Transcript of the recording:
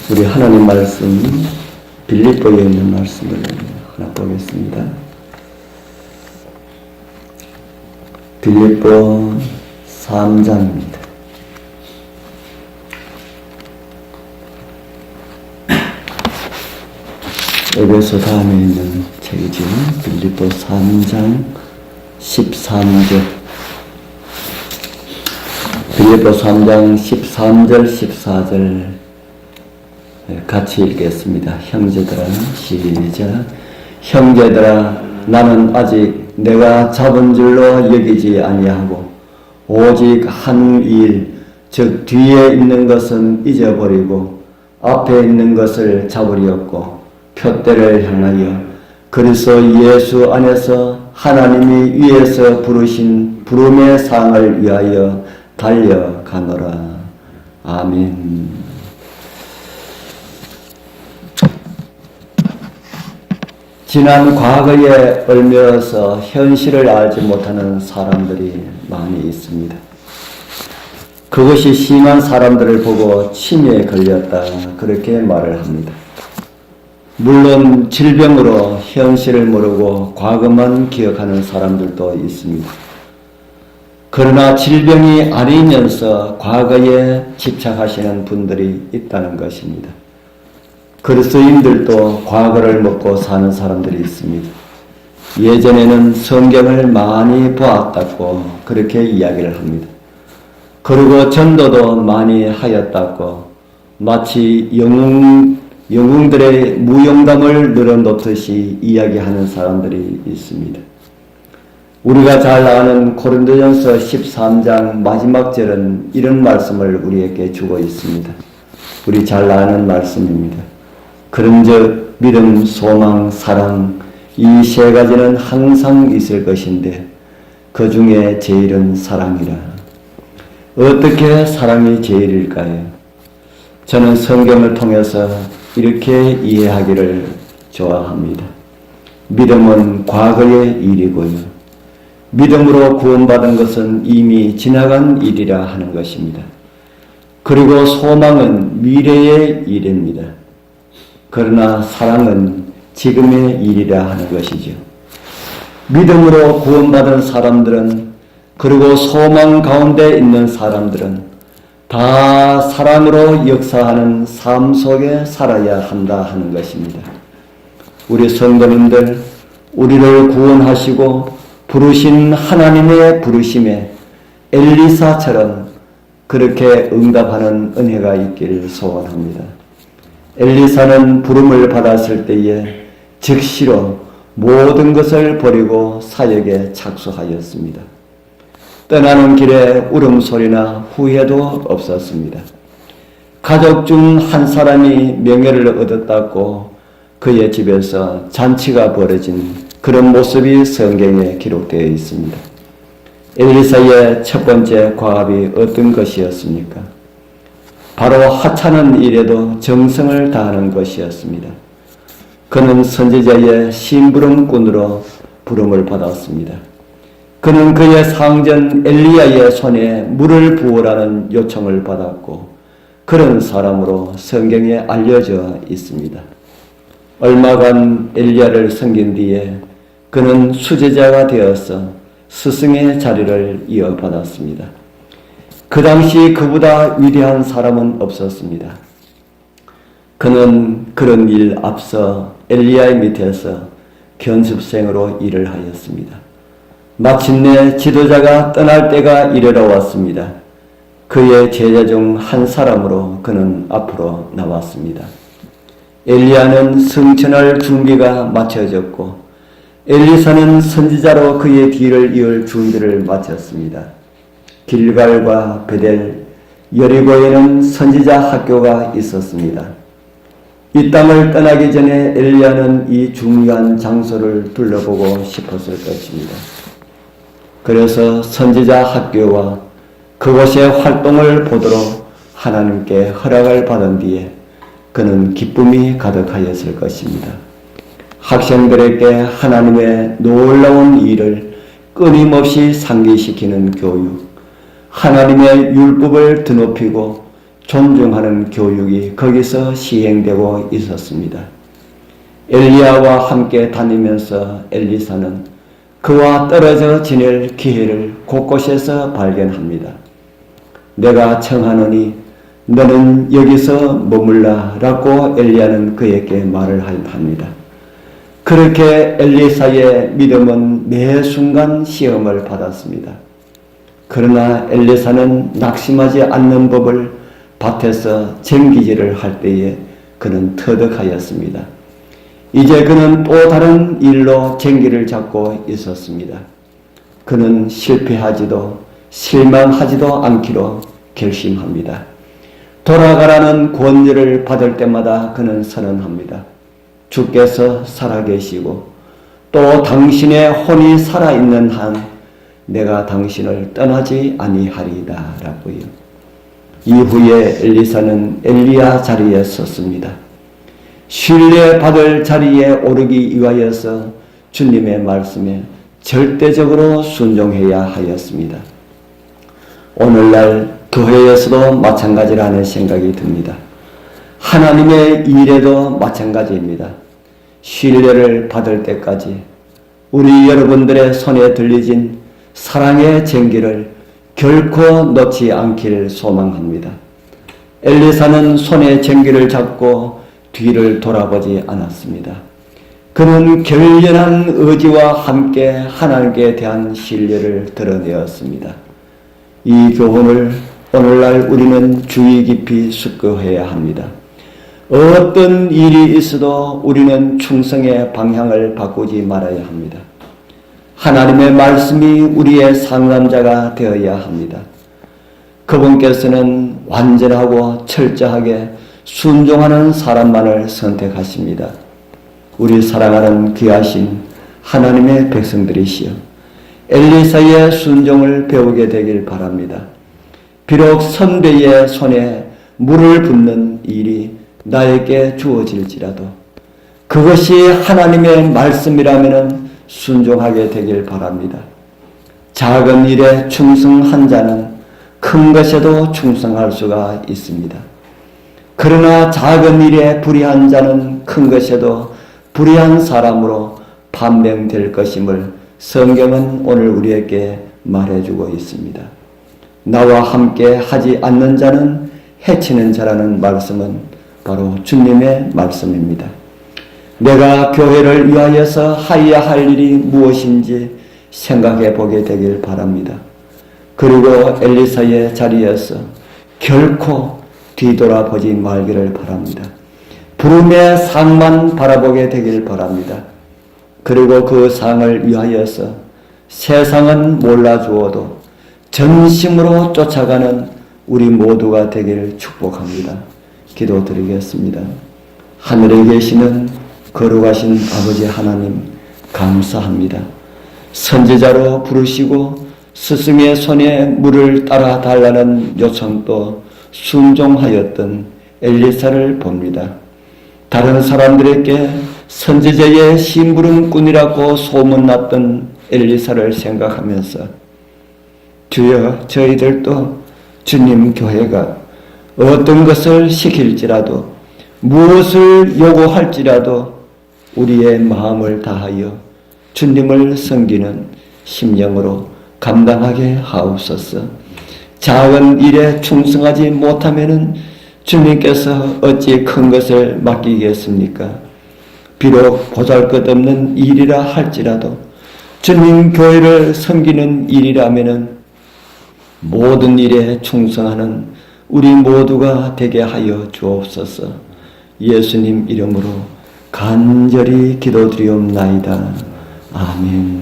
우리 하나님 말씀 빌립보에 있는 말씀을 하나 보겠습니다. 빌립보 3장입니다. 에베소 다음에 있는 책이죠. 빌립보 3장 13절. 빌립보 3장 13절 14절 같이 읽겠습니다. 형제들아, 시작. 형제들아, 나는 아직 내가 잡은 줄로 여기지 아니하고 오직 한 일, 즉 뒤에 있는 것은 잊어버리고 앞에 있는 것을 잡으려고 표대를 향하여 그리스도 예수 안에서 하나님이 위에서 부르신 부름의 상을 위하여 달려가노라. 아멘. 지난 과거에 얽매여서 현실을 알지 못하는 사람들이 많이 있습니다. 그것이 심한 사람들을 보고 치매에 걸렸다, 그렇게 말을 합니다. 물론 질병으로 현실을 모르고 과거만 기억하는 사람들도 있습니다. 그러나 질병이 아니면서 과거에 집착하시는 분들이 있다는 것입니다. 그리스도인들도 과거를 먹고 사는 사람들이 있습니다. 예전에는 성경을 많이 보았다고 그렇게 이야기를 합니다. 그리고 전도도 많이 하였다고 마치 영웅들의 무용담을 늘어놓듯이 이야기하는 사람들이 있습니다. 우리가 잘 아는 고린도전서 13장 마지막 절은 이런 말씀을 우리에게 주고 있습니다. 우리 잘 아는 말씀입니다. 그런즉 믿음, 소망, 사랑 이 세 가지는 항상 있을 것인데 그 중에 제일은 사랑이라. 어떻게 사랑이 제일일까요? 저는 성경을 통해서 이렇게 이해하기를 좋아합니다. 믿음은 과거의 일이고요. 믿음으로 구원받은 것은 이미 지나간 일이라 하는 것입니다. 그리고 소망은 미래의 일입니다. 그러나 사랑은 지금의 일이라 하는 것이죠. 믿음으로 구원받은 사람들은, 그리고 소망 가운데 있는 사람들은 다 사랑으로 역사하는 삶 속에 살아야 한다 하는 것입니다. 우리 성도님들, 우리를 구원하시고 부르신 하나님의 부르심에 엘리사처럼 그렇게 응답하는 은혜가 있기를 소원합니다. 엘리사는 부름을 받았을 때에 즉시로 모든 것을 버리고 사역에 착수하였습니다. 떠나는 길에 울음소리나 후회도 없었습니다. 가족 중 한 사람이 명예를 얻었다고 그의 집에서 잔치가 벌어진 그런 모습이 성경에 기록되어 있습니다. 엘리사의 첫 번째 과업이 어떤 것이었습니까? 바로 하찮은 일에도 정성을 다하는 것이었습니다. 그는 선지자의 심부름꾼으로 부름을 받았습니다. 그는 그의 상전 엘리야의 손에 물을 부으라는 요청을 받았고 그런 사람으로 성경에 알려져 있습니다. 얼마간 엘리야를 섬긴 뒤에 그는 수제자가 되어서 스승의 자리를 이어받았습니다. 그 당시 그보다 위대한 사람은 없었습니다. 그는 그런 일 앞서 엘리야의 밑에서 견습생으로 일을 하였습니다. 마침내 지도자가 떠날 때가 이르러 왔습니다. 그의 제자 중 한 사람으로 그는 앞으로 나왔습니다. 엘리야는 승천할 준비가 마쳐졌고 엘리사는 선지자로 그의 뒤를 이을 준비를 마쳤습니다. 길갈과 베델, 여리고에는 선지자 학교가 있었습니다. 이 땅을 떠나기 전에 엘리야는 이 중요한 장소를 둘러보고 싶었을 것입니다. 그래서 선지자 학교와 그곳의 활동을 보도록 하나님께 허락을 받은 뒤에 그는 기쁨이 가득하였을 것입니다. 학생들에게 하나님의 놀라운 일을 끊임없이 상기시키는 교육, 하나님의 율법을 드높이고 존중하는 교육이 거기서 시행되고 있었습니다. 엘리야와 함께 다니면서 엘리사는 그와 떨어져 지낼 기회를 곳곳에서 발견합니다. 내가 청하노니 너는 여기서 머물라 라고 엘리야는 그에게 말을 합니다. 그렇게 엘리사의 믿음은 매 순간 시험을 받았습니다. 그러나 엘리사는 낙심하지 않는 법을 밭에서 쟁기질을 할 때에 그는 터득하였습니다. 이제 그는 또 다른 일로 쟁기를 잡고 있었습니다. 그는 실패하지도 실망하지도 않기로 결심합니다. 돌아가라는 권유를 받을 때마다 그는 선언합니다. 주께서 살아계시고 또 당신의 혼이 살아있는 한 내가 당신을 떠나지 아니하리다 라고요. 이후에 엘리사는 엘리야 자리에 섰습니다. 신뢰받을 자리에 오르기 위하여서 주님의 말씀에 절대적으로 순종해야 하였습니다. 오늘날 교회에서도 마찬가지라는 생각이 듭니다. 하나님의 일에도 마찬가지입니다. 신뢰를 받을 때까지 우리 여러분들의 손에 들려진 사랑의 쟁기를 결코 놓지 않기를 소망합니다. 엘리사는 손에 쟁기를 잡고 뒤를 돌아보지 않았습니다. 그는 결연한 의지와 함께 하나님께 대한 신뢰를 드러내었습니다. 이 교훈을 오늘날 우리는 주의 깊이 숙고해야 합니다. 어떤 일이 있어도 우리는 충성의 방향을 바꾸지 말아야 합니다. 하나님의 말씀이 우리의 상담자가 되어야 합니다. 그분께서는 완전하고 철저하게 순종하는 사람만을 선택하십니다. 우리 사랑하는 귀하신 하나님의 백성들이시여, 엘리사의 순종을 배우게 되길 바랍니다. 비록 선배의 손에 물을 붓는 일이 나에게 주어질지라도 그것이 하나님의 말씀이라면 순종하게 되길 바랍니다. 작은 일에 충성한 자는 큰 것에도 충성할 수가 있습니다. 그러나 작은 일에 불의한 자는 큰 것에도 불의한 사람으로 판명될 것임을 성경은 오늘 우리에게 말해주고 있습니다. 나와 함께 하지 않는 자는 해치는 자라는 말씀은 바로 주님의 말씀입니다. 내가 교회를 위하여서 하여야 할 일이 무엇인지 생각해 보게 되길 바랍니다. 그리고 엘리사의 자리에서 결코 뒤돌아보지 말기를 바랍니다. 부름의 상만 바라보게 되길 바랍니다. 그리고 그 상을 위하여서 세상은 몰라주어도 전심으로 쫓아가는 우리 모두가 되기를 축복합니다. 기도드리겠습니다. 하늘에 계시는 거룩하신 아버지 하나님, 감사합니다. 선지자로 부르시고 스승의 손에 물을 따라 달라는 요청도 순종하였던 엘리사를 봅니다. 다른 사람들에게 선지자의 심부름꾼이라고 소문났던 엘리사를 생각하면서 주여, 저희들도 주님 교회가 어떤 것을 시킬지라도 무엇을 요구할지라도 우리의 마음을 다하여 주님을 섬기는 심령으로 감당하게 하옵소서. 작은 일에 충성하지 못하면은 주님께서 어찌 큰 것을 맡기겠습니까? 비록 보잘것없는 일이라 할지라도 주님 교회를 섬기는 일이라면은 모든 일에 충성하는 우리 모두가 되게 하여 주옵소서. 예수님 이름으로 간절히 기도드리옵나이다. 아멘.